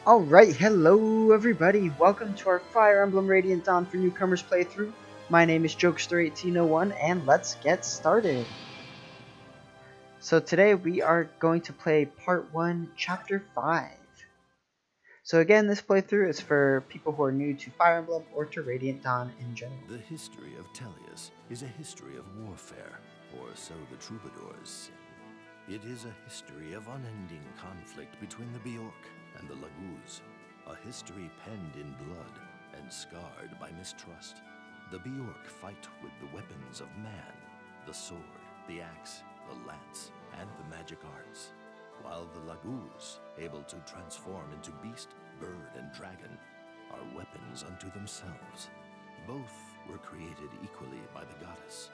Alright, hello everybody, welcome to our Fire Emblem Radiant Dawn for Newcomers playthrough. My name is Jokester1801 and let's get started. So today we are going to play Part 1, Chapter 5. So again, this playthrough is for people who are new to Fire Emblem or to Radiant Dawn in general. The history of Tellius is a history of warfare, or so the troubadours sing. It is a history of unending conflict between the Bjork and the Laguz, a history penned in blood and scarred by mistrust. The Bjork fight with the weapons of man, the sword, the axe, the lance, and the magic arts, while the Laguz, able to transform into beast, bird, and dragon, are weapons unto themselves. Both were created equally by the goddess,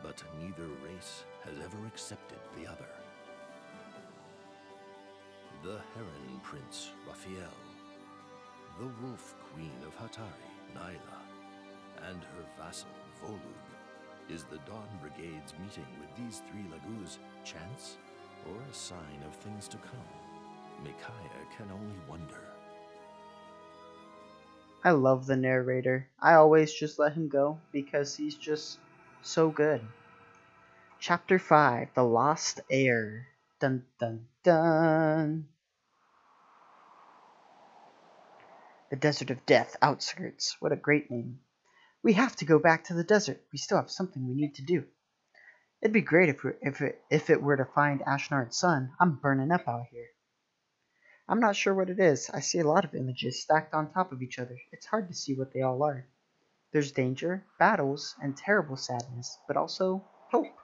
but neither race has ever accepted the other. The Heron Prince, Raphael, the Wolf Queen of Hatari, Nyla, and her vassal, Volug. Is the Dawn Brigade's meeting with these three Laguz chance, or a sign of things to come? Micaiah can only wonder. I love the narrator. I always just let him go because he's just so good. Chapter 5, The Lost Heir. Dun dun dun. The Desert of Death Outskirts. What a great name. We have to go back to the desert. We still have something we need to do. It'd be great if it were to find Ashnard's son. I'm burning up out here. I'm not sure what it is. I see a lot of images stacked on top of each other. It's hard to see what they all are. There's danger, battles, and terrible sadness, but also hope.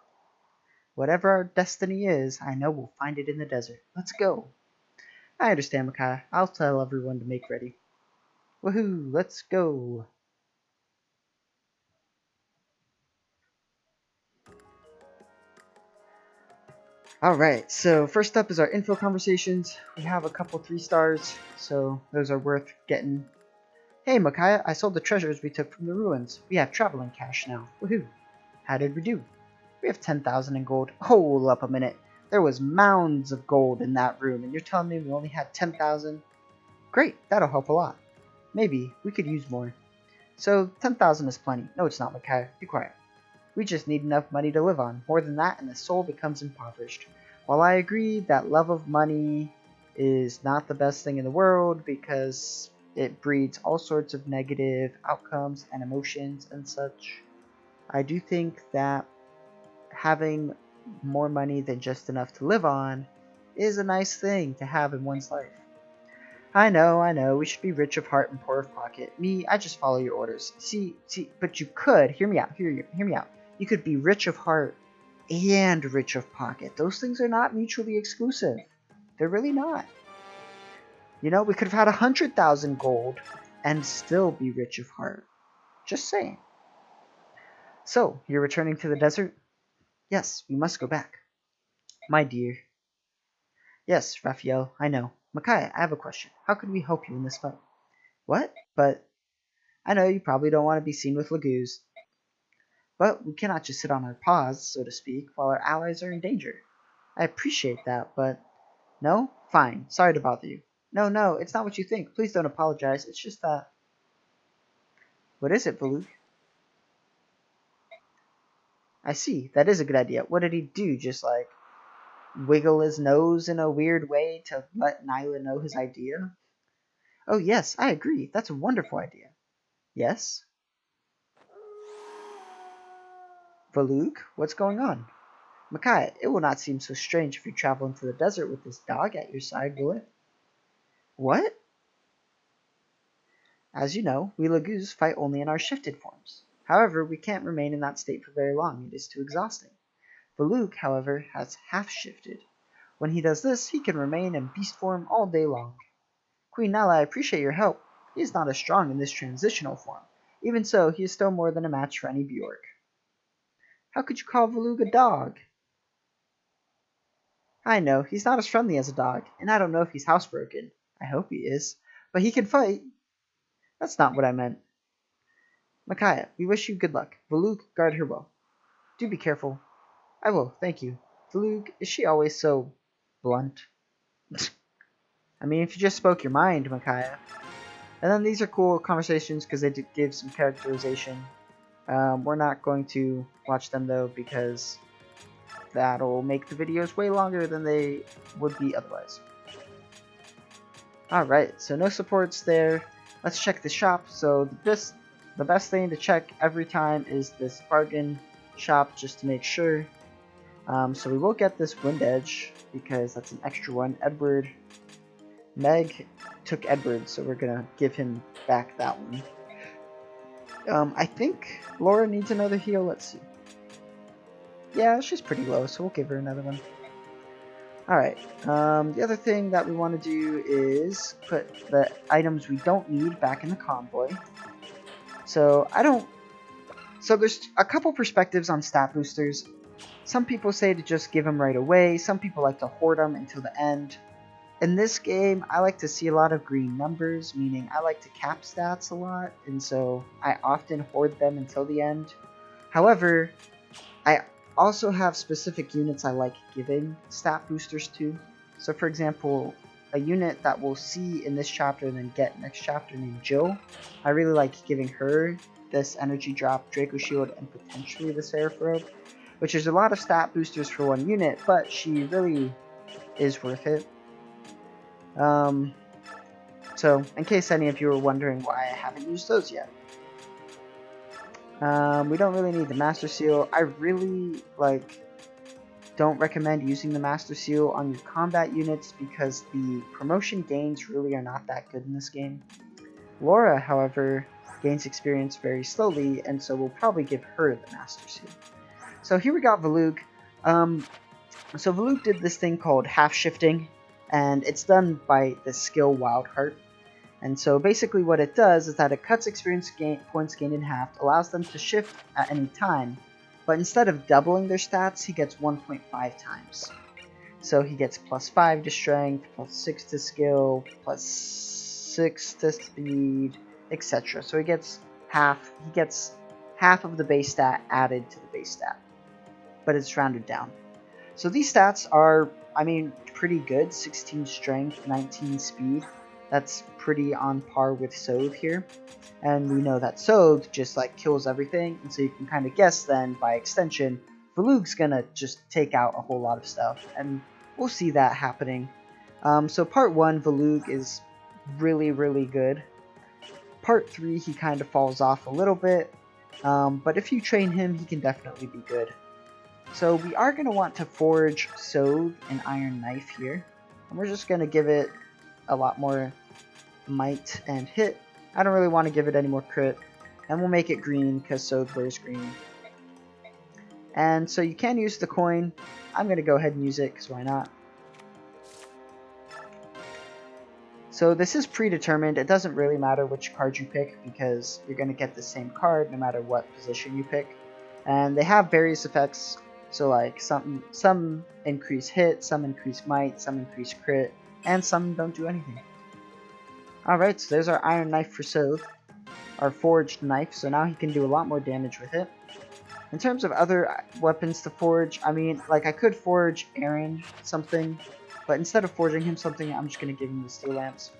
Whatever our destiny is, I know we'll find it in the desert. Let's go. I understand, Micaiah. I'll tell everyone to make ready. Woohoo, let's go. Alright, so first up is our info conversations. We have a couple 3 stars, so those are worth getting. Hey Micaiah, I sold the treasures we took from the ruins. We have traveling cash now. Woohoo. How did we do? We have 10,000 in gold. Hold up a minute. There was mounds of gold in that room, and you're telling me we only had 10,000? Great, that'll help a lot. Maybe we could use more. So 10,000 is plenty. No, it's not, Micaiah. Be quiet. We just need enough money to live on. More than that, and the soul becomes impoverished. While I agree that love of money is not the best thing in the world because it breeds all sorts of negative outcomes and emotions and such, I do think that having more money than just enough to live on is a nice thing to have in one's life. I know, we should be rich of heart and poor of pocket. Me, I just follow your orders. See, but you could, hear me out. You could be rich of heart and rich of pocket. Those things are not mutually exclusive. They're really not. You know, we could have had 100,000 gold and still be rich of heart. Just saying. So, you're returning to the desert? Yes, we must go back. My dear. Yes, Raphael, I know. Micaiah, I have a question. How could we help you in this fight? What? But I know you probably don't want to be seen with Laguz. But we cannot just sit on our paws, so to speak, while our allies are in danger. I appreciate that, but... No? Fine. Sorry to bother you. No, it's not what you think. Please don't apologize. It's just that... What is it, Valug? I see. That is a good idea. What did he do? Just, like, wiggle his nose in a weird way to let Nyla know his idea? Oh, yes, I agree. That's a wonderful idea. Yes? Valug, what's going on? Micaiah, it will not seem so strange if you travel into the desert with this dog at your side, will it? What? As you know, we Laguz fight only in our shifted forms. However, we can't remain in that state for very long. It is too exhausting. Valug, however, has half-shifted. When he does this, he can remain in beast form all day long. Queen Nala, I appreciate your help. He is not as strong in this transitional form. Even so, he is still more than a match for any Bjork. How could you call Valug a dog? I know, he's not as friendly as a dog, and I don't know if he's housebroken. I hope he is. But he can fight. That's not what I meant. Micaiah, we wish you good luck. Valug, guard her well. Do be careful. I will, thank you. Valug, is she always so blunt? I mean, if you just spoke your mind, Micaiah. And then these are cool conversations because they give some characterization. We're not going to watch them though because that'll make the videos way longer than they would be otherwise. Alright, so no supports there. Let's check the shop. So the best thing to check every time is this bargain shop just to make sure. So we will get this Wind Edge because that's an extra one. Edward, Meg took Edward, so we're gonna give him back that one. I think Laura needs another heal. Let's see. Yeah, she's pretty low, so we'll give her another one. Alright, the other thing that we want to do is put the items we don't need back in the convoy. So there's a couple perspectives on stat boosters. Some people say to just give them right away, some people like to hoard them until the end. In this game, I like to see a lot of green numbers, meaning I like to cap stats a lot, and so I often hoard them until the end. However, I also have specific units I like giving stat boosters to. So for example, a unit that we'll see in this chapter and then get next chapter named Jill, I really like giving her this energy drop, Draco Shield, and potentially the Seraph Robe, which is a lot of stat boosters for one unit, but she really is worth it. So in case any of you are wondering why I haven't used those yet. We don't really need the Master Seal. I really don't recommend using the Master Seal on your combat units because the promotion gains really are not that good in this game. Laura, however, gains experience very slowly, and so we'll probably give her the Master Seal. So here we got Valug. So Valug did this thing called half shifting, and it's done by the skill Wild Heart. And so basically what it does is that it cuts experience points gained in half, allows them to shift at any time, but instead of doubling their stats, he gets 1.5 times. So he gets +5 to strength, +6 to skill, +6 to speed, etc. So he gets half of the base stat added to the base stat, but it's rounded down. So these stats are, I mean, pretty good. 16 strength, 19 speed. That's pretty on par with Sothe here. And we know that Sothe just kills everything, and so you can kind of guess then, by extension, Valug's gonna just take out a whole lot of stuff, and we'll see that happening. So part 1, Valug is really, really good. Part 3, he kind of falls off a little bit, but if you train him, he can definitely be good. So we are going to want to forge Sothe an iron knife here, and we're just going to give it a lot more might and hit. I don't really want to give it any more crit, and we'll make it green because Sothe wears green. And so you can use the coin. I'm going to go ahead and use it because why not? So this is predetermined. It doesn't really matter which card you pick because you're going to get the same card no matter what position you pick. And they have various effects. So some increase hit, some increase might, some increase crit, and some don't do anything. Alright, so there's our iron knife for Sothe, our forged knife, so now he can do a lot more damage with it. In terms of other weapons to forge, I mean, I could forge Aaron something, but instead of forging him something, I'm just going to give him the steel lance.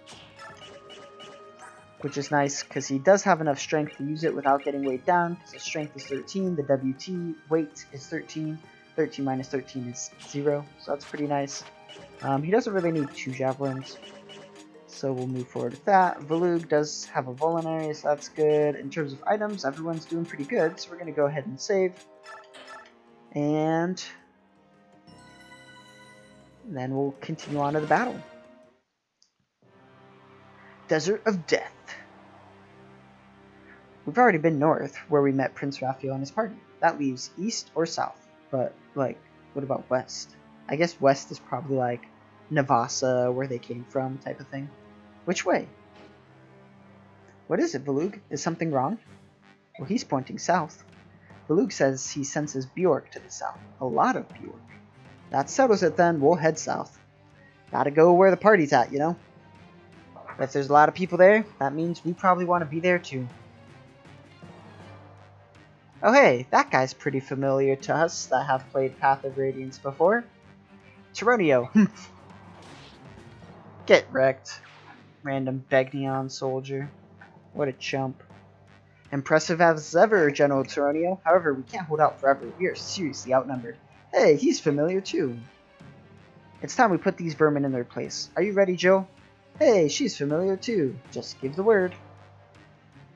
Which is nice, because he does have enough strength to use it without getting weighed down, because his strength is 13, the WT weight is 13, 13 minus 13 is 0, so that's pretty nice. He doesn't really need 2 javelins, so we'll move forward with that. Valug does have a Vulnerary, so that's good. In terms of items, everyone's doing pretty good, so we're going to go ahead and save. And then we'll continue on to the battle. Desert of Death. We've already been north, where we met Prince Raphael and his party. That leaves east or south, but, what about west? I guess west is probably, Navasa, where they came from, type of thing. Which way? What is it, Valug? Is something wrong? Well, he's pointing south. Valug says he senses Bjork to the south. A lot of Bjork. That settles it then, we'll head south. Gotta go where the party's at, you know? If there's a lot of people there, that means we probably want to be there too. Oh hey, that guy's pretty familiar to us that have played Path of Radiance before. Tyronio. Get wrecked. Random Begnion soldier. What a chump. Impressive as ever, General Toronio. However, we can't hold out forever. We are seriously outnumbered. Hey, he's familiar too. It's time we put these vermin in their place. Are you ready, Jill? Hey, she's familiar too. Just give the word.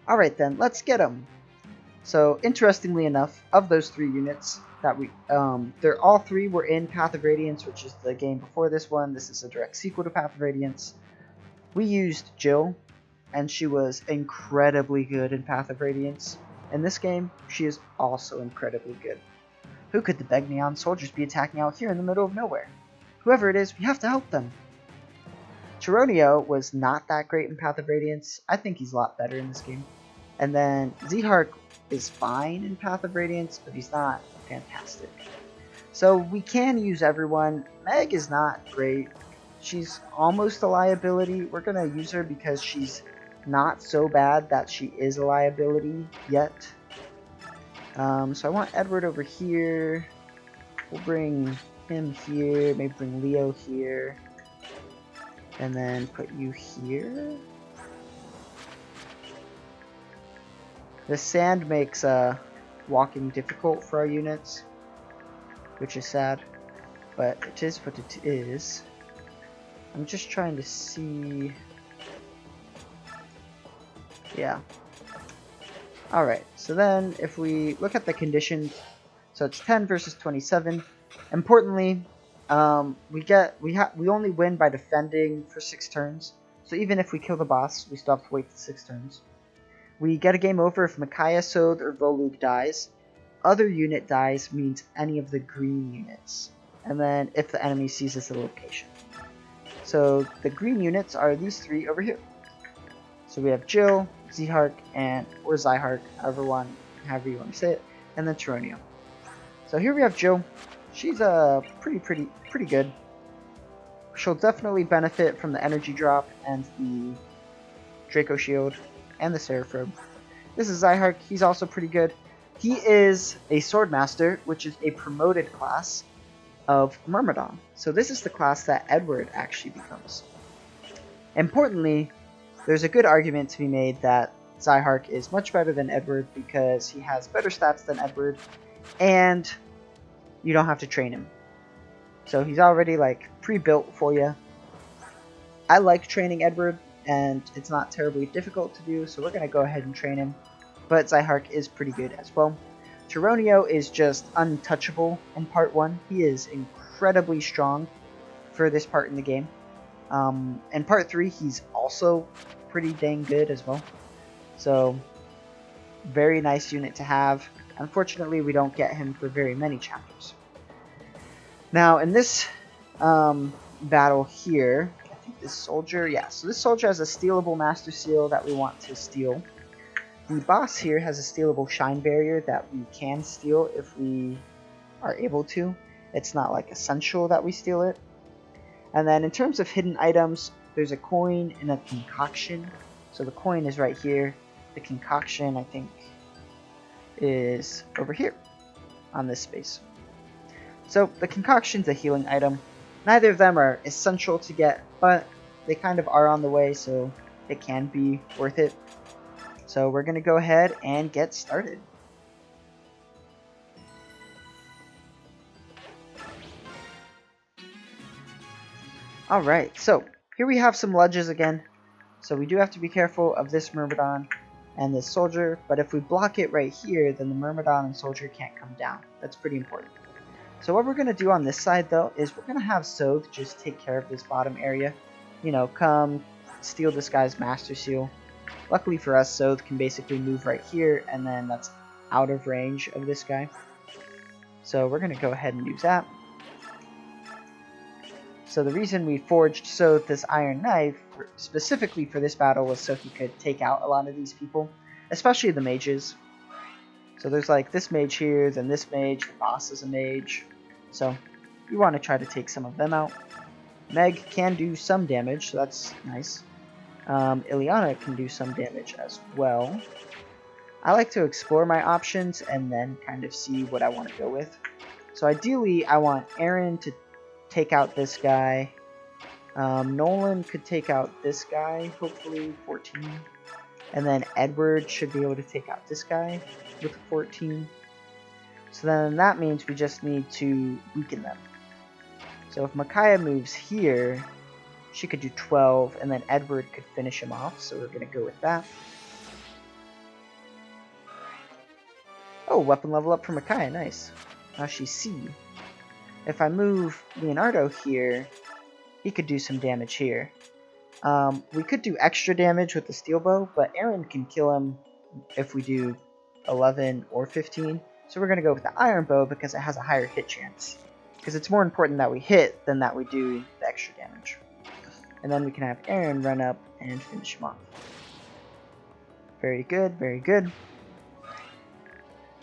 Alright then, let's get them. So, interestingly enough, of those 3 units that they're all 3 were in Path of Radiance, which is the game before this one. This is a direct sequel to Path of Radiance. We used Jill, and she was incredibly good in Path of Radiance. In this game, she is also incredibly good. Who could the Begnion soldiers be attacking out here in the middle of nowhere? Whoever it is, we have to help them. Toronio was not that great in Path of Radiance. I think he's a lot better in this game. And then Zyhark is fine in Path of Radiance, but he's not fantastic. So we can use everyone. Meg is not great. She's almost a liability. We're going to use her because she's not so bad that she is a liability yet. So I want Edward over here. We'll bring him here. Maybe bring Leo here. And then put you here. The sand makes walking difficult for our units, which is sad, but it is what it is. I'm just trying to see. Yeah. Alright, so then if we look at the conditions, so it's 10 versus 27. Importantly, we only win by defending for 6 turns. So even if we kill the boss, we still have to wait for 6 turns. We get a game over if Micaiah, Soth, or Valug dies. Other unit dies means any of the green units. And then if the enemy seizes the location. So the green units are these 3 over here. So we have Jill, Zyhark, or Zyhark, however you want to say it, and then Toronio. So here we have Jill. She's pretty good. She'll definitely benefit from the energy drop and the Draco Shield and the Seraphim. This is Zyhark. He's also pretty good. He is a Swordmaster, which is a promoted class of Myrmidon. So this is the class that Edward actually becomes. Importantly, there's a good argument to be made that Zyhark is much better than Edward because he has better stats than Edward, and you don't have to train him. So he's already like pre-built for you. I like training Edward, and it's not terribly difficult to do, so we're going to go ahead and train him. But Zyhark is pretty good as well. Toronio is just untouchable in part 1. He is incredibly strong for this part in the game. In part 3, he's also pretty dang good as well. So, very nice unit to have. Unfortunately, we don't get him for very many chapters. Now, in this battle here, I think this soldier, so this soldier has a stealable Master Seal that we want to steal. The boss here has a stealable Shine Barrier that we can steal if we are able to. It's not like essential that we steal it. And then in terms of hidden items, there's a coin and a concoction. So the coin is right here. The concoction, I think, is over here on this space. So the concoction's a healing item. Neither of them are essential to get, but they kind of are on the way, so it can be worth it. So we're going to go ahead and get started. Alright, so here we have some ledges again. So we do have to be careful of this Myrmidon and this soldier, but if we block it right here, then the Myrmidon and soldier can't come down. That's pretty important. So what we're going to do on this side, though, is we're going to have Soth just take care of this bottom area. You know, come steal this guy's Master Seal. Luckily for us, Soth can basically move right here, and then that's out of range of this guy. So we're going to go ahead and use that. So the reason we forged Soth this Iron Knife, specifically for this battle, was so he could take out a lot of these people, especially the mages. So there's like this mage here, then this mage, the boss is a mage. So we want to try to take some of them out. Meg can do some damage, so that's nice. Ileana can do some damage as well. I like to explore my options and then kind of see what I want to go with. So ideally, I want Aaron to take out this guy. Nolan could take out this guy, hopefully 14. And then Edward should be able to take out this guy with 14. So then that means we just need to weaken them. So if Micaiah moves here, she could do 12, and then Edward could finish him off, so we're going to go with that. Oh, weapon level up for Micaiah, nice. Now she's C. If I move Leonardo here, he could do some damage here. We could do extra damage with the steel bow, but Aaron can kill him if we do 11 or 15. So we're going to go with the iron bow because it has a higher hit chance. Because it's more important that we hit than that we do the extra damage. And then we can have Aaron run up and finish him off. Very good, very good.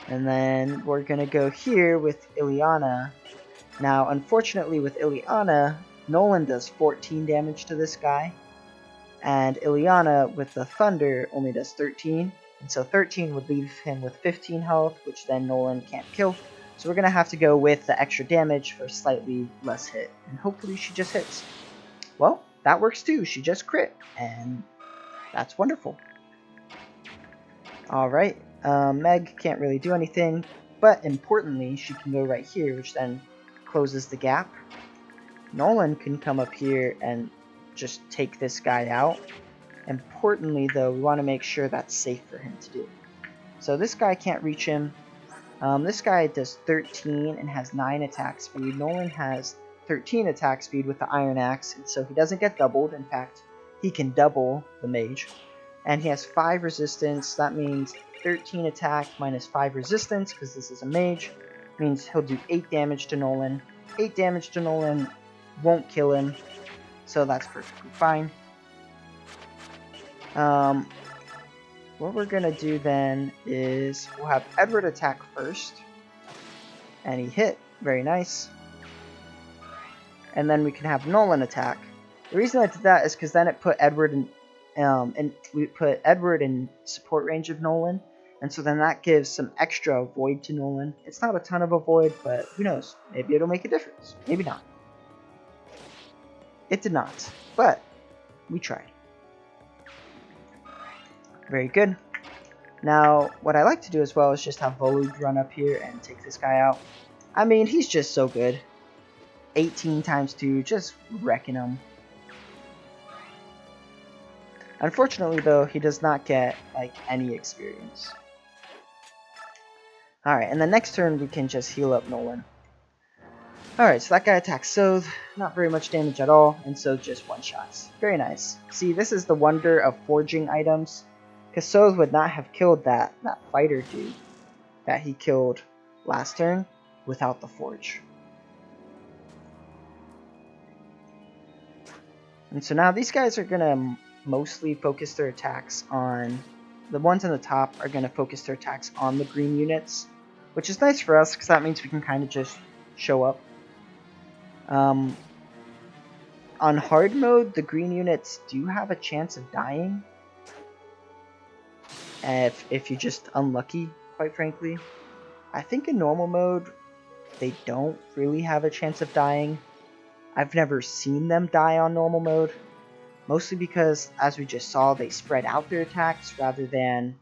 And then we're going to go here with Ileana. Now, unfortunately with Ileana, Nolan does 14 damage to this guy. And Ileana with the Thunder only does 13. And so 13 would leave him with 15 health, which then Nolan can't kill. So we're going to have to go with the extra damage for slightly less hit. And hopefully she just hits. Well, that works too. She just crit. And that's wonderful. Alright, Meg can't really do anything. But importantly, she can go right here, which then closes the gap. Nolan can come up here and just take this guy out. Importantly, though, we want to make sure that's safe for him to do. So this guy can't reach him. This guy does 13 and has 9 attack speed. Nolan has 13 attack speed with the Iron Axe, and so he doesn't get doubled. In fact, he can double the mage. And he has 5 resistance. That means 13 attack minus 5 resistance, because this is a mage. Means he'll do 8 damage to Nolan. 8 damage to Nolan won't kill him, so that's perfectly fine. What we're going to do then is we'll have Edward attack first. And he hit. Very nice. And then we can have Nolan attack. The reason I did that is because then it put Edward in support range of Nolan. And so then that gives some extra void to Nolan. It's not a ton of a void, but who knows? Maybe it'll make a difference. Maybe not. It did not. But we tried. Very good. Now, what I like to do as well is just have Valug run up here and take this guy out. I mean, he's just so good. 18 times 2, just wrecking him. Unfortunately, though, he does not get, like, any experience. Alright, and the next turn we can just heal up Nolan. Alright, so that guy attacks Soth. Not very much damage at all, and Soth just one-shots. Very nice. See, this is the wonder of forging items. Because Soth would not have killed that fighter dude that he killed last turn without the forge. And so now these guys are going to mostly focus their attacks on... The ones on the top are going to focus their attacks on the green units. Which is nice for us, because that means we can kind of just show up. On hard mode, the green units do have a chance of dying. If you're just unlucky, quite frankly. I think in normal mode, they don't really have a chance of dying. I've never seen them die on normal mode. Mostly because, as we just saw, they spread out their attacks rather than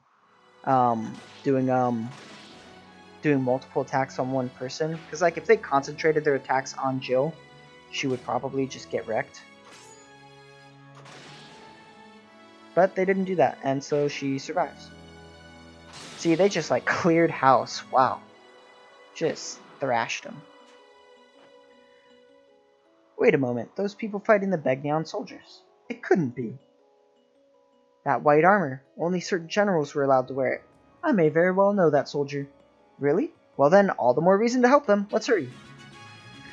doing multiple attacks on one person. Because like if they concentrated their attacks on Jill, she would probably just get wrecked. But they didn't do that, and so she survives. See, they just like cleared house. Wow. Just thrashed them. Wait a moment, those people fighting the Begnion soldiers. It couldn't be. That white armor, only certain generals were allowed to wear it. I may very well know that soldier. Really? Well then, all the more reason to help them. Let's hurry.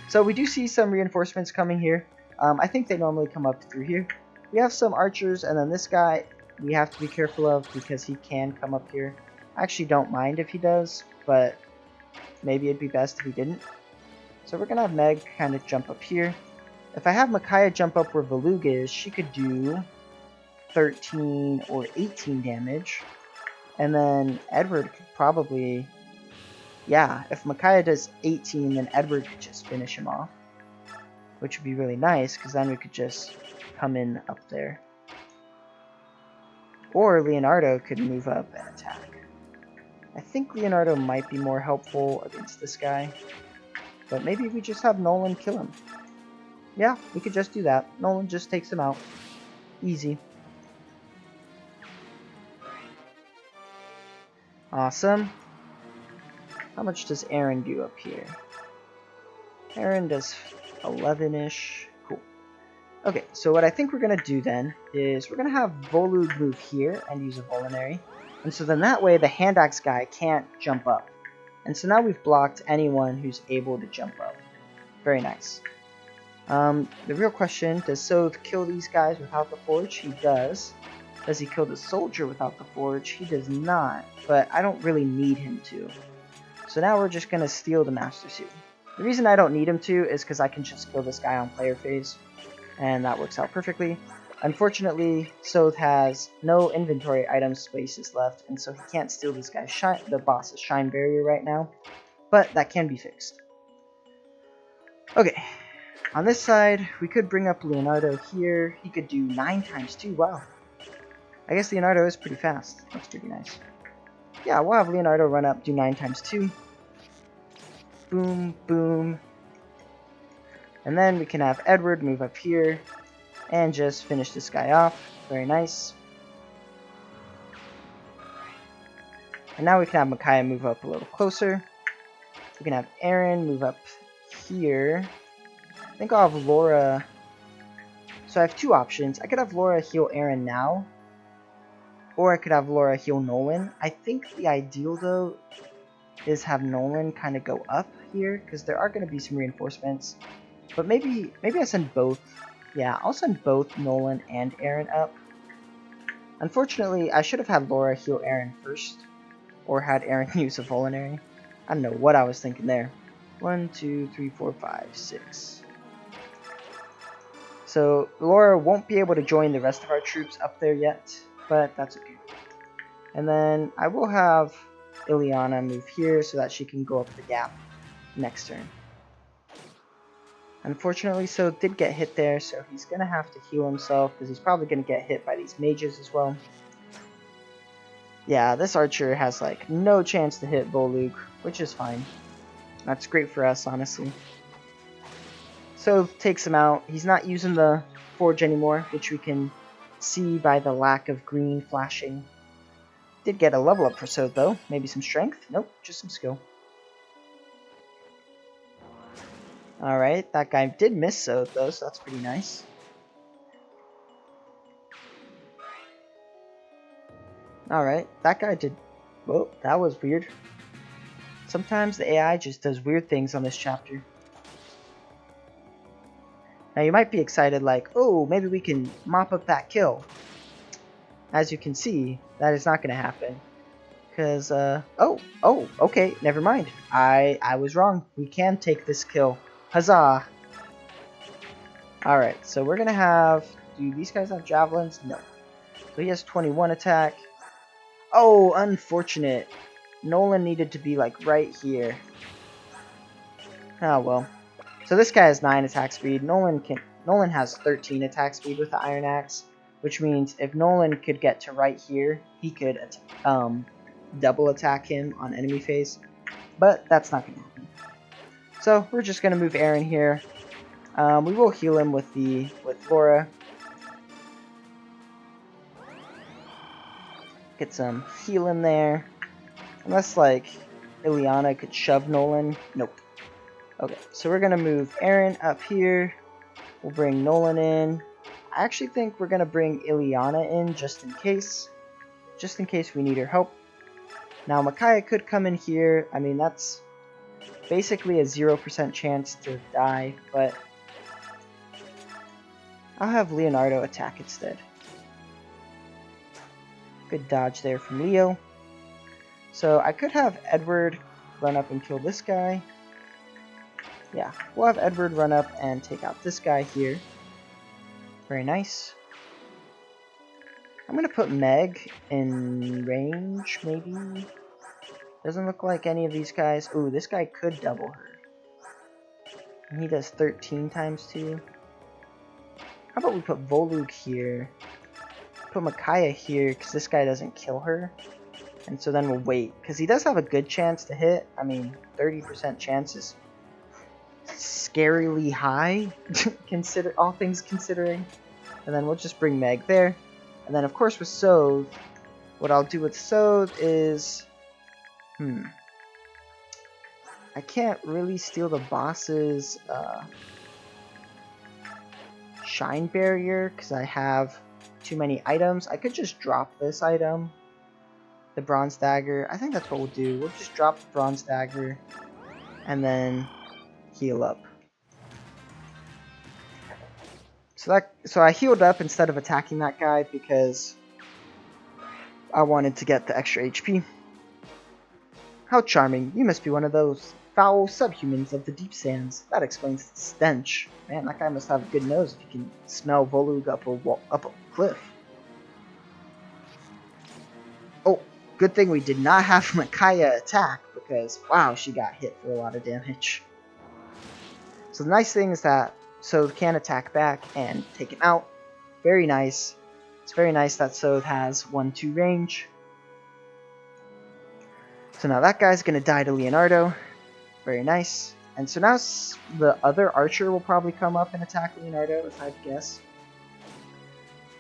So we do see some reinforcements coming here. I think they normally come up through here. We have some archers, and then this guy we have to be careful of because he can come up here. I actually don't mind if he does, but maybe it'd be best if he didn't. So we're going to have Meg kind of jump up here. If I have Micaiah jump up where Valug is, she could do 13 or 18 damage. And then Edward could probably... Yeah, if Micaiah does 18, then Edward could just finish him off. which would be really nice because then we could just come in up there. Or Leonardo could move up and attack. I think Leonardo might be more helpful against this guy, but maybe we just have Nolan kill him. Yeah, we could just do that. Nolan just takes him out. Easy. Awesome. How much does Aaron do up here? Aaron does 11-ish. Cool. Okay, so what I think we're going to do then is we're going to have Valug move here and use a Vulnerary. And so then that way the hand axe guy can't jump up. And so now we've blocked anyone who's able to jump up. Very nice. The real question, does Soth kill these guys without the forge? He does. Does he kill the soldier without the forge? He does not, but I don't really need him to. So now we're just going to steal the Master Suit. The reason I don't need him to is because I can just kill this guy on player phase, and that works out perfectly. Unfortunately, Soth has no inventory item spaces left, and so he can't steal this guy's the boss's shine barrier right now, but that can be fixed. Okay, on this side, we could bring up Leonardo here. He could do 9 times 2, wow. I guess Leonardo is pretty fast. That's pretty nice. Yeah, we'll have Leonardo run up, do 9 times 2. Boom, boom. And then we can have Edward move up here and just finish this guy off. Very nice. And now we can have Micaiah move up a little closer. We can have Aaron move up here. I think I'll have Laura. So I have 2 options. I could have Laura heal Aaron now, or I could have Laura heal Nolan. I think the ideal, though, is have Nolan kind of go up here, because there are going to be some reinforcements. But maybe I send both. Yeah, I'll send both Nolan and Aaron up. Unfortunately, I should have had Laura heal Aaron first, or had Aaron use a Vulnerary. I don't know what I was thinking there. 1, 2, 3, 4, 5, 6. So Laura won't be able to join the rest of our troops up there yet, but that's okay. And then I will have Ileana move here so that she can go up the gap next turn. Unfortunately, So did get hit there, so he's going to have to heal himself because he's probably going to get hit by these mages as well. Yeah, this archer has like no chance to hit Valug, which is fine. That's great for us, honestly. So takes him out. He's not using the forge anymore, which we can see by the lack of green flashing. Did get a level up for So though. Maybe some strength? Nope, just some skill. Alright, that guy did miss So though, so that's pretty nice. Alright, that guy did... Whoa, that was weird. Sometimes the AI just does weird things on this chapter. Now you might be excited like, oh, maybe we can mop up that kill. As you can see, that is not going to happen. Because, okay, never mind. I was wrong. We can take this kill. Huzzah! Alright, so we're going to have... Do these guys have javelins? No. So he has 21 attack. Oh, unfortunate. Nolan needed to be, like, right here. Oh, well. So this guy has 9 attack speed. Nolan has 13 attack speed with the Iron Axe. Which means if Nolan could get to right here, he could double attack him on enemy phase. But that's not going to happen. So we're just going to move Aaron here. We will heal him with Laura. Get some healing there. Unless, like, Ileana could shove Nolan. Nope. Okay, so we're going to move Aaron up here. We'll bring Nolan in. I actually think we're going to bring Ileana in just in case. Just in case we need her help. Now, Micaiah could come in here. I mean, that's basically a 0% chance to die, but I'll have Leonardo attack instead. Good dodge there from Leo. So I could have Edward run up and kill this guy. Yeah, we'll have Edward run up and take out this guy here. Very nice. I'm going to put Meg in range, maybe. Doesn't look like any of these guys. Ooh, this guy could double her. And he does 13 times 2. How about we put Volug here? Put Micaiah here, because this guy doesn't kill her. And so then we'll wait, because he does have a good chance to hit. I mean, 30% chance is scarily high, consider all things considering. And then we'll just bring Meg there. And then, of course, with Sothe, what I'll do with Sothe is... I can't really steal the boss's Shine Barrier, because I have too many items. I could just drop this item, the Bronze Dagger. I think that's what we'll do. We'll just drop the Bronze Dagger, and then heal up. So I healed up instead of attacking that guy because I wanted to get the extra HP. How charming. You must be one of those foul subhumans of the deep sands. That explains the stench. Man, that guy must have a good nose if you can smell Volug up a cliff. Oh, good thing we did not have Micaiah attack because, wow, she got hit for a lot of damage. So the nice thing is that Sothe can attack back and take him out. Very nice. It's very nice that Sothe has 1-2 range. So now that guy's going to die to Leonardo. Very nice. And so now the other archer will probably come up and attack Leonardo, if I had to guess.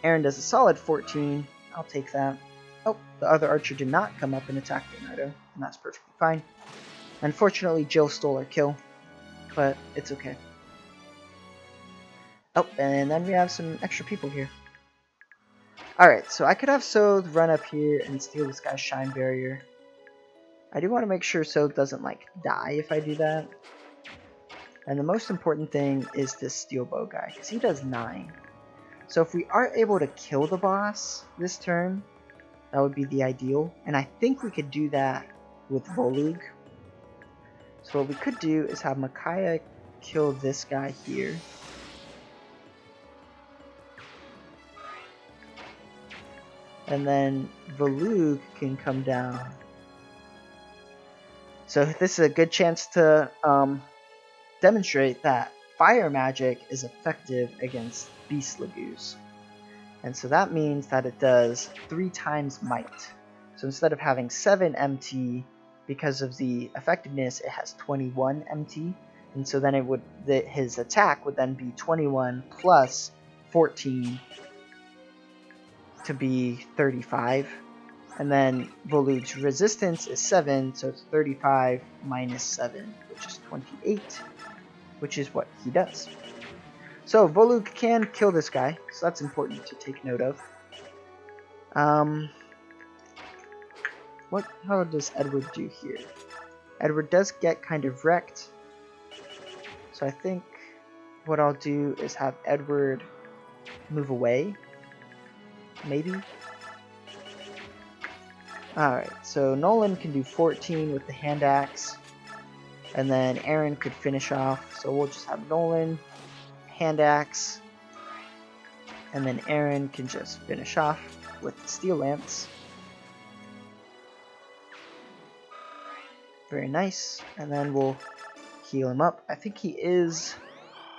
Aaron does a solid 14. I'll take that. Oh, the other archer did not come up and attack Leonardo, and that's perfectly fine. Unfortunately, Jill stole our kill, but it's okay. Oh, and then we have some extra people here. Alright, so I could have Sothe run up here and steal this guy's Shine Barrier. I do want to make sure Sothe doesn't, like, die if I do that. And the most important thing is this Steel Bow guy, because he does 9. So if we are able to kill the boss this turn, that would be the ideal. And I think we could do that with Volug. So what we could do is have Micaiah kill this guy here. And then Valug can come down. So this is a good chance to demonstrate that fire magic is effective against beast lagoos. And so that means that it does 3 times might. So instead of having 7 MT, because of the effectiveness, it has 21 MT. And so then it would his attack would then be 21 plus 14 to be 35. And then Volug's resistance is 7, so it's 35 minus 7, which is 28, which is what he does. So Volug can kill this guy, so that's important to take note of. How does Edward do here? Edward does get kind of wrecked, so I think what I'll do is have Edward move away, maybe. Alright, so Nolan can do 14 with the hand axe, and then Aaron could finish off, so we'll just have Nolan, hand axe, and then Aaron can just finish off with the steel lance. Very nice, and then we'll heal him up. I think he is,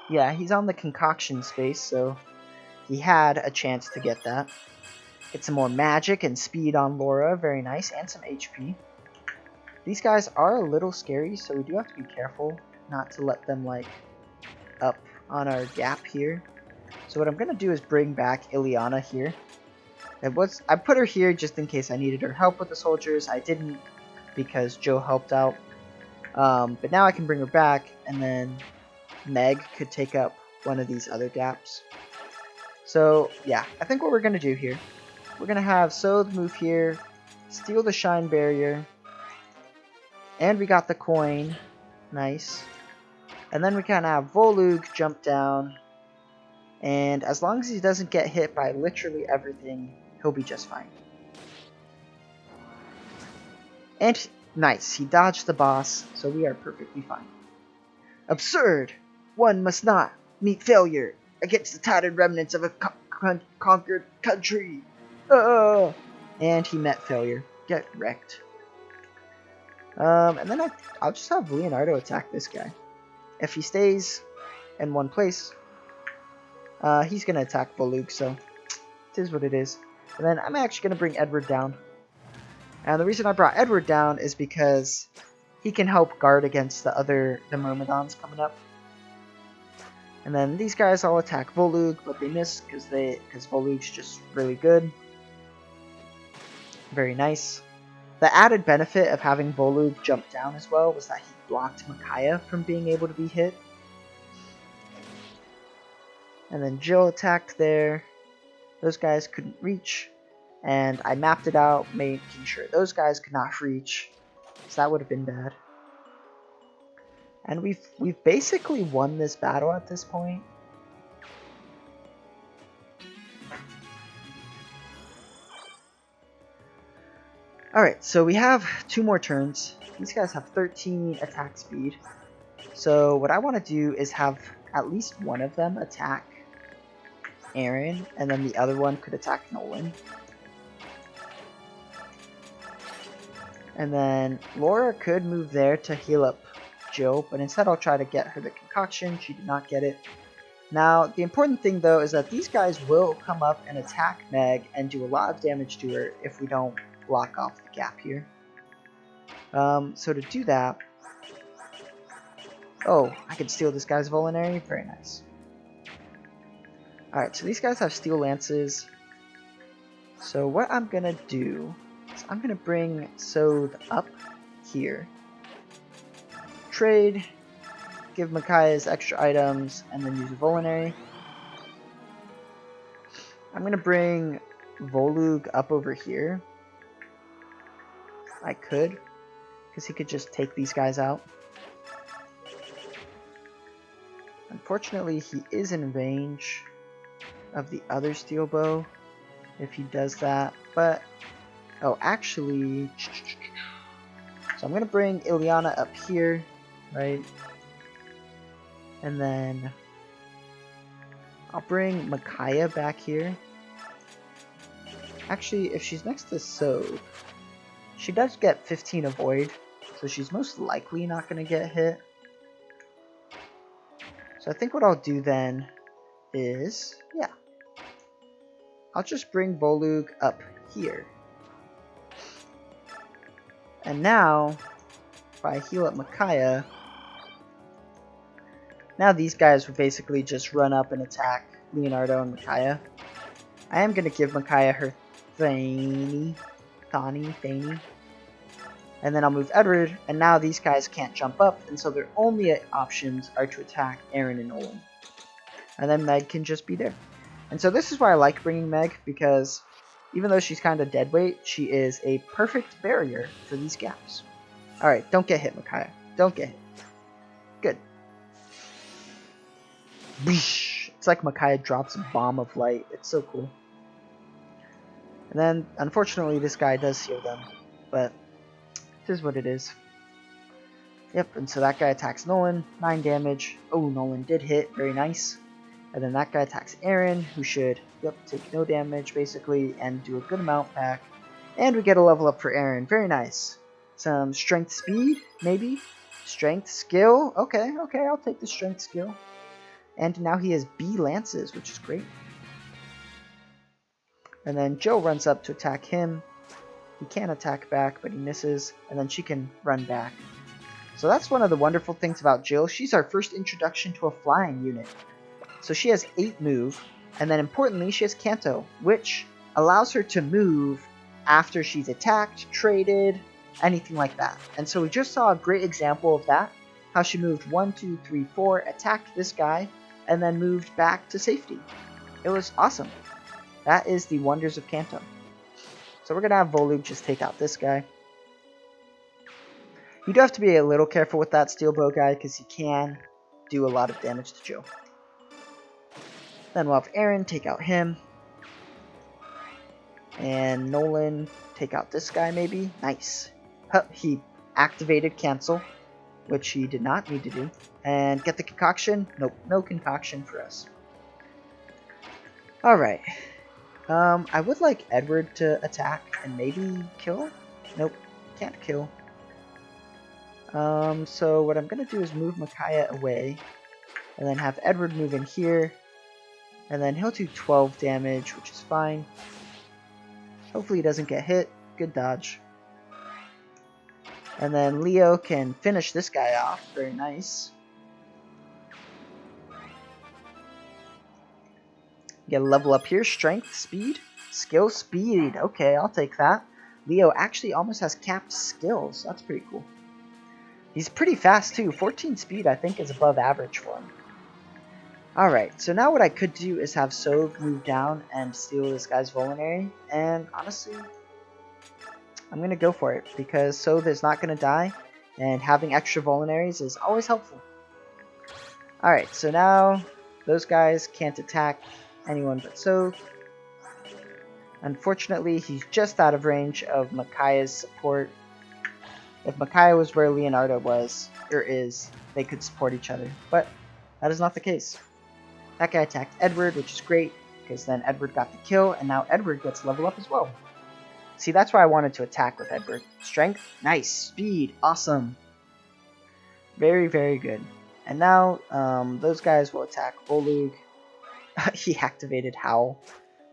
yeah, he's on the concoction space, so he had a chance to get that. Get some more magic and speed on Laura, very nice, and some HP. These guys are a little scary, so we do have to be careful not to let them, like, up on our gap here. So what I'm going to do is bring back Ileana here. I put her here just in case I needed her help with the soldiers. I didn't because Joe helped out. But now I can bring her back, and then Meg could take up one of these other gaps. So, yeah, I think what we're going to do here, we're going to have Sothe move here, steal the Shine Barrier, and we got the coin. Nice. And then we can have Volug jump down, and as long as he doesn't get hit by literally everything, he'll be just fine. And nice, he dodged the boss, so we are perfectly fine. Absurd! One must not meet failure against the tattered remnants of a conquered country. And he met failure. Get wrecked. And then I'll just have Leonardo attack this guy. if he stays in one place, he's going to attack Valug, so it is what it is. And then I'm actually going to bring Edward down. And the reason I brought Edward down is because he can help guard against the Myrmidons coming up. And then these guys all attack Volug, but they miss because Volug's just really good. Very nice. The added benefit of having Volug jump down as well was that he blocked Micaiah from being able to be hit. And then Jill attacked there. Those guys couldn't reach. And I mapped it out, making sure those guys could not reach. So that would have been bad. And we've basically won this battle at this point. Alright, so we have 2 more turns. These guys have 13 attack speed. So what I want to do is have at least one of them attack Aaron, and then the other one could attack Nolan. And then Laura could move there to heal up Jill, but instead I'll try to get her the concoction. She did not get it. Now, the important thing though is that these guys will come up and attack Meg and do a lot of damage to her if we don't block off the gap here. So to do that... Oh, I can steal this guy's Vulnerary? Very nice. Alright, so these guys have steel lances. So what I'm gonna do is I'm gonna bring Sothe up here. Trade, give Micaiah's extra items, and then use a Vulnerary. I'm gonna bring Volug up over here. I could, because he could just take these guys out. Unfortunately, he is in range of the other steel bow if he does that, but oh, actually, so I'm gonna bring Ileana up here, right? And then I'll bring Micaiah back here. Actually, if she's next to Sothe, she does get 15 avoid, so she's most likely not gonna get hit. So I think what I'll do then is, yeah, I'll just bring Volug up here. And now, if I heal up Micaiah, now these guys will basically just run up and attack Leonardo and Micaiah. I am going to give Micaiah her Thani. And then I'll move Edward, and now these guys can't jump up, and so their only options are to attack Aaron and Nolan. And then Meg can just be there. And so this is why I like bringing Meg, because even though she's kind of deadweight, she is a perfect barrier for these gaps. Alright, don't get hit, Micaiah. Don't get hit. Good. It's like Micaiah drops a bomb of light. It's so cool. And then, unfortunately, this guy does heal them. But it is what it is. Yep, and so that guy attacks Nolan. 9 damage. Oh, Nolan did hit. Very nice. And then that guy attacks Aaron, who should, take no damage, basically, and do a good amount back. And we get a level up for Aaron. Very nice. Some strength speed, maybe? Strength skill? Okay, I'll take the strength skill. And now he has B lances, which is great. And then Jill runs up to attack him. He can attack back, but he misses. And then she can run back. So that's one of the wonderful things about Jill. She's our first introduction to a flying unit. So she has 8 move, and then importantly, she has Canto, which allows her to move after she's attacked, traded, anything like that. And so we just saw a great example of that, how she moved 1, 2, 3, 4, attacked this guy, and then moved back to safety. It was awesome. That is the wonders of Canto. So we're going to have Volug just take out this guy. You do have to be a little careful with that steel bow guy, because he can do a lot of damage to Jill. Then we'll have Aaron take out him. And Nolan take out this guy, maybe. Nice. He activated cancel, which he did not need to do. And get the concoction? Nope, no concoction for us. Alright. I would like Edward to attack and maybe kill? Nope, can't kill. So what I'm gonna do is move Micaiah away, and then have Edward move in here, and then he'll do 12 damage, which is fine. Hopefully he doesn't get hit. Good dodge. And then Leo can finish this guy off. Very nice. Get a level up here. Strength, speed, skill, speed. Okay, I'll take that. Leo actually almost has capped skills. That's pretty cool. He's pretty fast too. 14 speed I think is above average for him. Alright, so now what I could do is have Sov move down and steal this guy's Vulnerary. And honestly, I'm going to go for it because Sov is not going to die. And having extra Vulneraries is always helpful. Alright, so now those guys can't attack anyone but Sov. Unfortunately, he's just out of range of Micaiah's support. If Micaiah was where Leonardo was, or is, they could support each other. But that is not the case. That guy attacked Edward, which is great, because then Edward got the kill, and now Edward gets level up as well. See, that's why I wanted to attack with Edward. Strength, nice. Speed, awesome. Very, very good. And now, those guys will attack Valug. He activated Howl.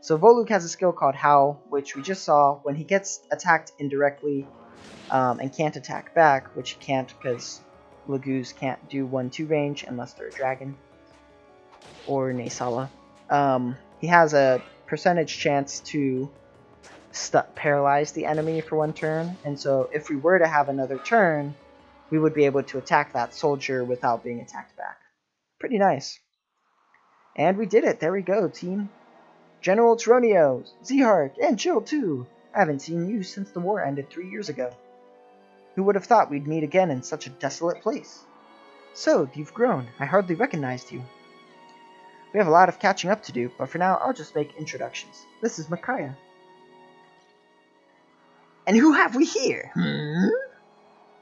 So Valug has a skill called Howl, which we just saw when he gets attacked indirectly and can't attack back, which he can't because Lagoos can't do 1-2 range unless they're a dragon or Nasala. He has a percentage chance to paralyze the enemy for 1 turn, and so if we were to have another turn, we would be able to attack that soldier without being attacked back. Pretty nice. And we did it. There we go, team. General Tronio, Zyhark, and Chill too. I haven't seen you since the war ended 3 years ago. Who would have thought we'd meet again in such a desolate place? So, you've grown. I hardly recognized you. We have a lot of catching up to do, but for now, I'll just make introductions. This is Micaiah. And who have we here?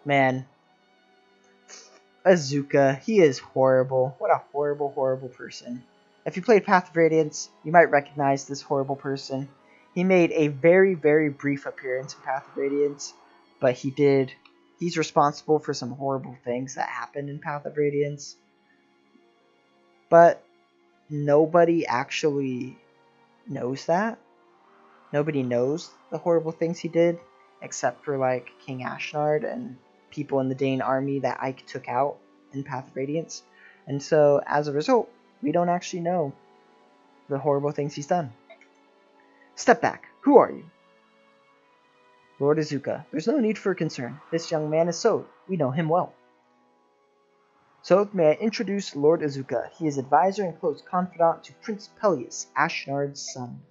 Man. Azuka, he is horrible. What a horrible, horrible person. If you played Path of Radiance, you might recognize this horrible person. He made a very, very brief appearance in Path of Radiance, but he's responsible for some horrible things that happened in Path of Radiance. But nobody actually knows that. Nobody knows the horrible things he did, except for like King Ashnard and people in the Dane army that Ike took out in Path of Radiance. And so, as a result, we don't actually know the horrible things he's done. Step back. Who are you? Lord Azuka. There's no need for concern. This young man is Sod. We know him well. Sod, may I introduce Lord Azuka. He is advisor and close confidant to Prince Peleus, Ashnard's son.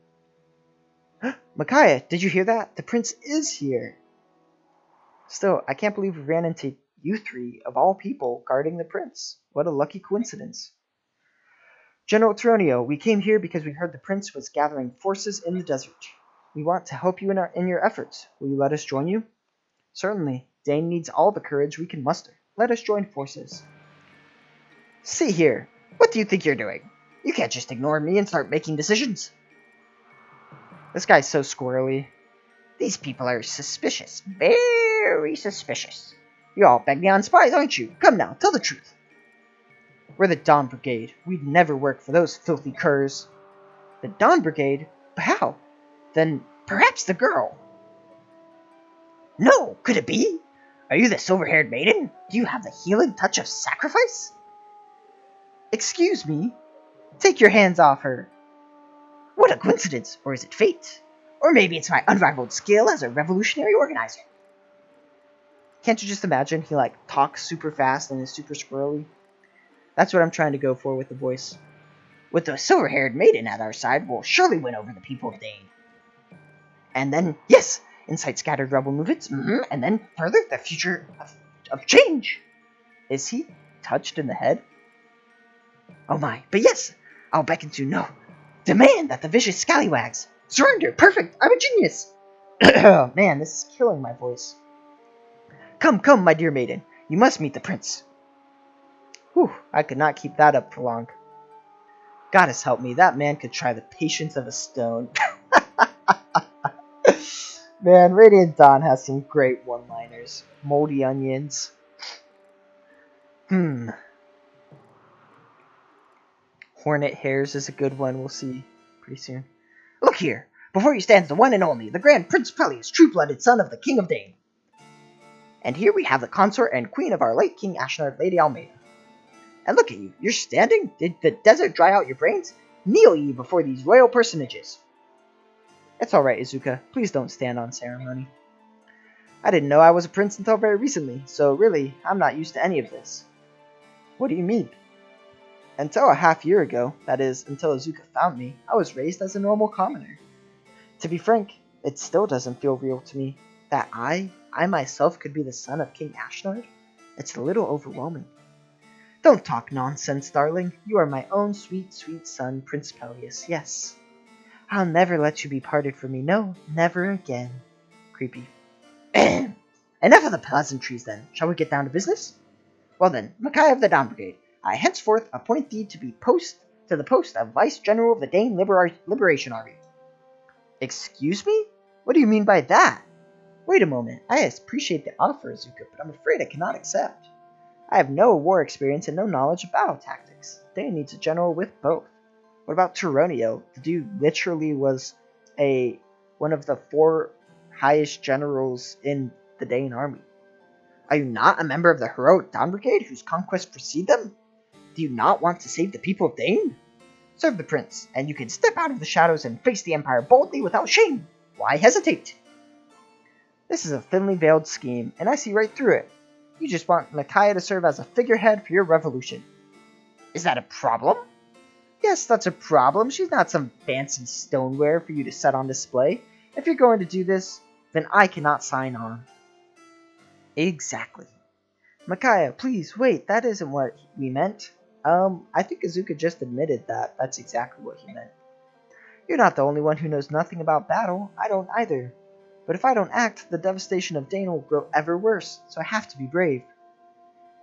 Micaiah, did you hear that? The prince is here. Still, I can't believe we ran into you three, of all people, guarding the prince. What a lucky coincidence. General Tronio, we came here because we heard the prince was gathering forces in the desert. We want to help you in your efforts. Will you let us join you? Certainly. Dane needs all the courage we can muster. Let us join forces. See here. What do you think you're doing? You can't just ignore me and start making decisions. This guy's so squirrely. These people are suspicious. Very suspicious. You're all Begnion spies, aren't you? Come now, tell the truth. We're the Dawn Brigade. We'd never work for those filthy curs. The Dawn Brigade? But how? Then perhaps the girl. No, could it be? Are you the silver-haired maiden? Do you have the healing touch of sacrifice? Excuse me? Take your hands off her. What a coincidence, or is it fate? Or maybe it's my unrivaled skill as a revolutionary organizer. Can't you just imagine he like talks super fast and is super squirrely? That's what I'm trying to go for with the voice. With the silver-haired maiden at our side, we'll surely win over the people of Dane. And then, yes, incite scattered rebel movements, and then further the future of change. Is he touched in the head? Oh my, but yes, I'll beckon to no. Demand that the vicious scallywags surrender. Perfect, I'm a genius. Man, this is killing my voice. Come, come, my dear maiden, you must meet the prince. Whew, I could not keep that up for long. Goddess help me, that man could try the patience of a stone. Man, Radiant Dawn has some great one-liners. Moldy onions. Hornet hairs is a good one. We'll see pretty soon. Look here! Before you stands the one and only, the Grand Prince Peleus, true-blooded son of the King of Dane. And here we have the consort and queen of our late King Ashnard, Lady Almeida. And look at you, you're standing? Did the desert dry out your brains? Kneel ye before these royal personages. It's alright, Izuka. Please don't stand on ceremony. I didn't know I was a prince until very recently, so really, I'm not used to any of this. What do you mean? Until a half-year ago, that is, until Izuka found me, I was raised as a normal commoner. To be frank, it still doesn't feel real to me that I myself could be the son of King Ashnard. It's a little overwhelming. Don't talk nonsense, darling. You are my own sweet, sweet son, Prince Peleus, yes. I'll never let you be parted from me, no, never again. Creepy. Enough of the pleasantries, then. Shall we get down to business? Well then, Micaiah of the Dawn Brigade, I henceforth appoint thee to the post of Vice General of the Dane Liberation Army. Excuse me? What do you mean by that? Wait a moment. I appreciate the offer, Izuka, but I'm afraid I cannot accept. I have no war experience and no knowledge of battle tactics. Dane needs a general with both. What about Turonio? The dude literally was one of the 4 highest generals in the Dane army. Are you not a member of the heroic Dawn Brigade whose conquests precede them? Do you not want to save the people of Dane? Serve the prince, and you can step out of the shadows and face the Empire boldly without shame. Why hesitate? This is a thinly veiled scheme, and I see right through it. You just want Micaiah to serve as a figurehead for your revolution. Is that a problem? Yes, that's a problem. She's not some fancy stoneware for you to set on display. If you're going to do this, then I cannot sign on. Exactly. Micaiah, please, wait, that isn't what we meant. I think Izuka just admitted that that's exactly what he meant. You're not the only one who knows nothing about battle. I don't either. But if I don't act, the devastation of Dane will grow ever worse, so I have to be brave.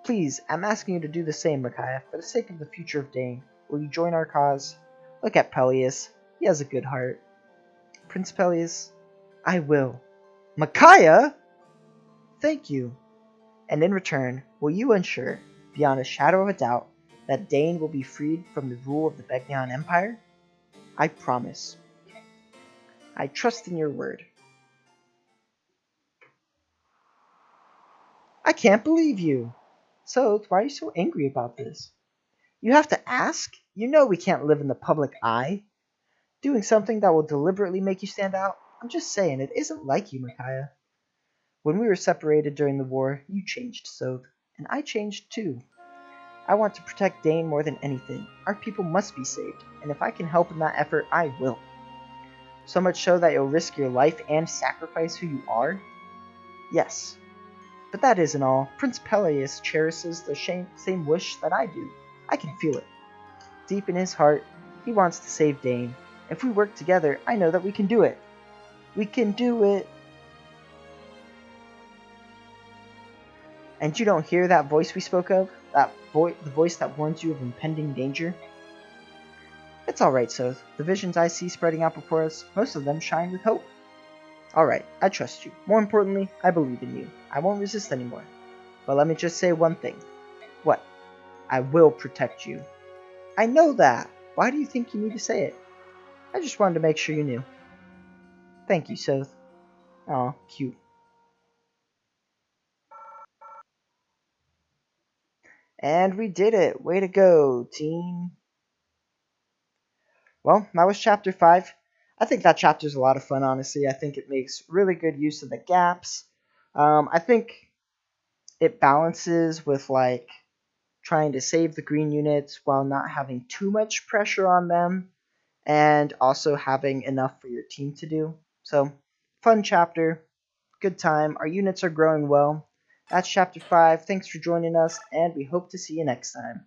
Please, I'm asking you to do the same, Micaiah, for the sake of the future of Dane. Will you join our cause? Look at Peleus. He has a good heart. Prince Peleus, I will. Micaiah? Thank you. And in return, will you ensure, beyond a shadow of a doubt, that Dane will be freed from the rule of the Begnion Empire? I promise. I trust in your word. I can't believe you. So, why are you so angry about this? You have to ask? You know we can't live in the public eye. Doing something that will deliberately make you stand out? I'm just saying, it isn't like you, Micaiah. When we were separated during the war, you changed, Sothe, and I changed too. I want to protect Dane more than anything. Our people must be saved, and if I can help in that effort, I will. So much so that you'll risk your life and sacrifice who you are? Yes. But that isn't all. Prince Peleus cherishes the same wish that I do. I can feel it. Deep in his heart, he wants to save Dane. If we work together, I know that we can do it. We can do it. And you don't hear that voice we spoke of? The voice that warns you of impending danger? It's alright, Sothe. The visions I see spreading out before us, most of them shine with hope. Alright, I trust you. More importantly, I believe in you. I won't resist anymore. But let me just say one thing. What? I will protect you. I know that. Why do you think you need to say it? I just wanted to make sure you knew. Thank you, Sothe. Aw, cute. And we did it. Way to go, team. Well, that was chapter 5. I think that chapter's a lot of fun, honestly. I think it makes really good use of the gaps. I think it balances with, like, trying to save the green units while not having too much pressure on them, and also having enough for your team to do. So, fun chapter. Good time. Our units are growing well. That's chapter 5. Thanks for joining us, and we hope to see you next time.